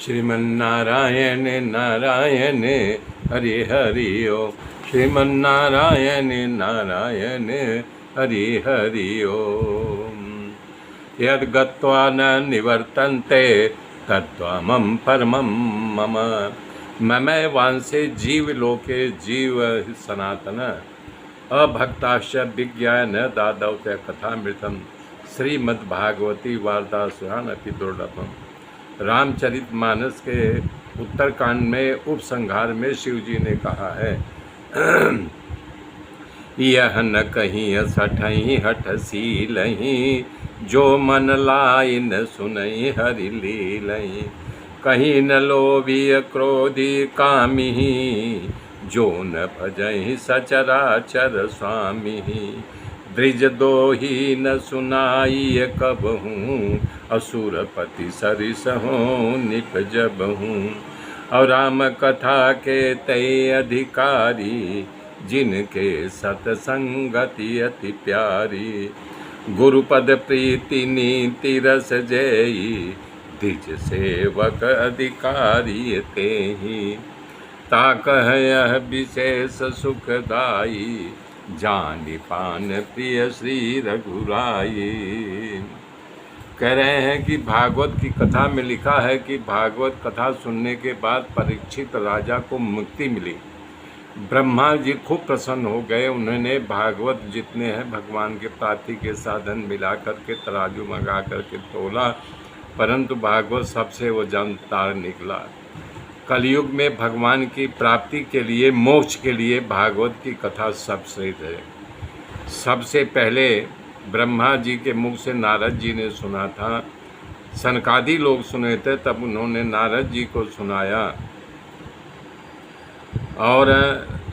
श्रीमन्नारायण नारायण हरि हरि ओम। श्रीमन्नारायण नारायण हरि हरि ओम। यद्गत्वा न निवर्तन्ते तत्त्वमं परमं मम। ममै वांसे जीवलोके जीव सनातन अभक्ताश्च विज्ञान दादौ च कथामृतं श्रीमद्भागवती वार्ता सुहानपि दुर्लभम। रामचरितमानस के उत्तरकांड में उपसंहार में शिव जी ने कहा है यह न कहीं सठही हठ सीलही, जो मन लाई न सुनई हरि लीलही। कहीं न लोभी क्रोधी कामी, जो न भजहि सचराचर स्वामी। द्विज दोही न सुनाई कबहूँ, असुरपति सरिस हों निपजबहूँ। और राम कथा के तय अधिकारी, जिनके सतसंगति अति प्यारी। गुरुपद प्रीति नीति रस जयी, द्विज सेवक अधिकारी तेहि। ताकह यह विशेष सुखदाई, जानि पान प्रिय श्री रघुराई। कह रहे हैं कि भागवत की कथा में लिखा है कि भागवत कथा सुनने के बाद परीक्षित राजा को मुक्ति मिली। ब्रह्मा जी खूब प्रसन्न हो गए। उन्होंने भागवत जितने हैं भगवान के प्राप्ति के साधन मिला करके तराजू मंगा करके तोला, परंतु भागवत सबसे वो जानदार निकला। कलयुग में भगवान की प्राप्ति के लिए, मोक्ष के लिए भागवत की कथा सबश्रेष्ठ है। सबसे पहले ब्रह्मा जी के मुख से नारद जी ने सुना था। सनकादि लोग सुने थे, तब उन्होंने नारद जी को सुनाया और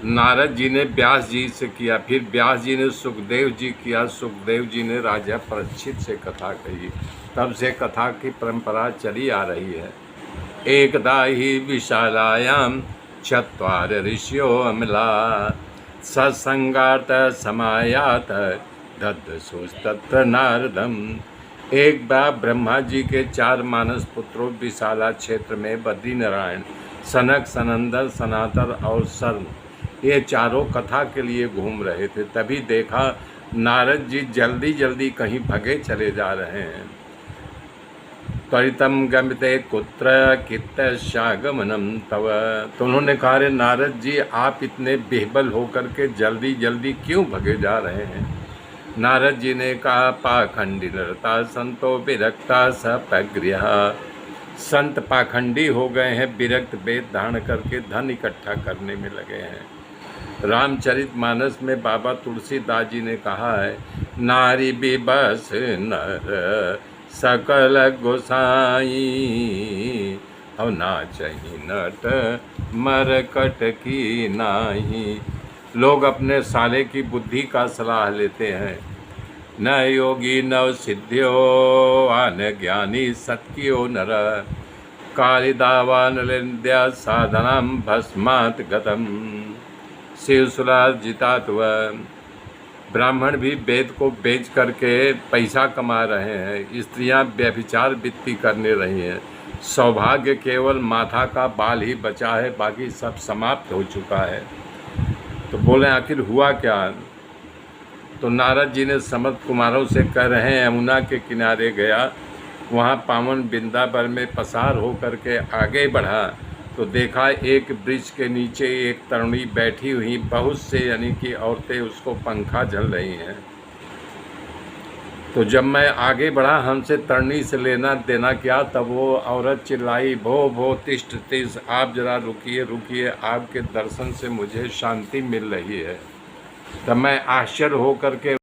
नारद जी ने व्यास जी से किया, फिर व्यास जी ने सुखदेव जी किया, सुखदेव जी ने राजा परीक्षित से कथा कही। तब से कथा की परंपरा चली आ रही है। एकदा ही विशालायाम चत्वार ऋषियो अमला, सत्संगार्थ समायात ददसुस्तत्र नारदम। एक बार ब्रह्मा जी के 4 मानस पुत्रों विशाला क्षेत्र में बद्रीनारायण, सनक, सनंदन, सनातन और सर्न, ये चारों कथा के लिए घूम रहे थे। तभी देखा नारद जी जल्दी जल्दी कहीं भगे चले जा रहे हैं। त्वरितम गम्यते कुत्र कित्तशागमनम तव। तो उन्होंने कहा रे नारद जी, आप इतने बेहबल होकर के जल्दी जल्दी क्यों भगे जा रहे हैं। नारद जी ने कहा पाखंडी लड़ता संतो विरक्ता सपगृह। संत पाखंडी हो गए हैं, विरक्त वेद धारण करके धन इकट्ठा करने में लगे हैं। रामचरितमानस में बाबा तुलसीदास जी ने कहा है नारी विबस नर सकल गोसाई, और ना चाहिए नट मरकट की नाही। लोग अपने साले की बुद्धि का सलाह लेते हैं। न योगी न सिद्ध्यो आन ज्ञानी सत्यो नर, कालिदावान लेन्द्या साधनम भस्मात् गतम। शिवसुराजितात्व। ब्राह्मण भी वेद को बेच करके पैसा कमा रहे हैं। स्त्रियां व्यभिचार वृत्ति करने रही हैं। सौभाग्य केवल माथा का बाल ही बचा है, बाकी सब समाप्त हो चुका है। तो बोले आखिर हुआ क्या। तो नारद जी ने समर्थ कुमारों से कह रहे हैं यमुना के किनारे गया, वहाँ पावन वृंदावन में पसार हो करके आगे बढ़ा तो देखा एक वृक्ष के नीचे एक तरुणी बैठी हुई, बहुत से यानी कि औरतें उसको पंखा झल रही हैं। तो जब मैं आगे बढ़ा, हमसे तरुणी से लेना देना क्या, तब वो औरत चिल्लाई भो तिष्ठ तिष्ठ, आप जरा रुकिए रुकिए, आपके दर्शन से मुझे शांति मिल रही है। तब मैं आश्चर्य हो करके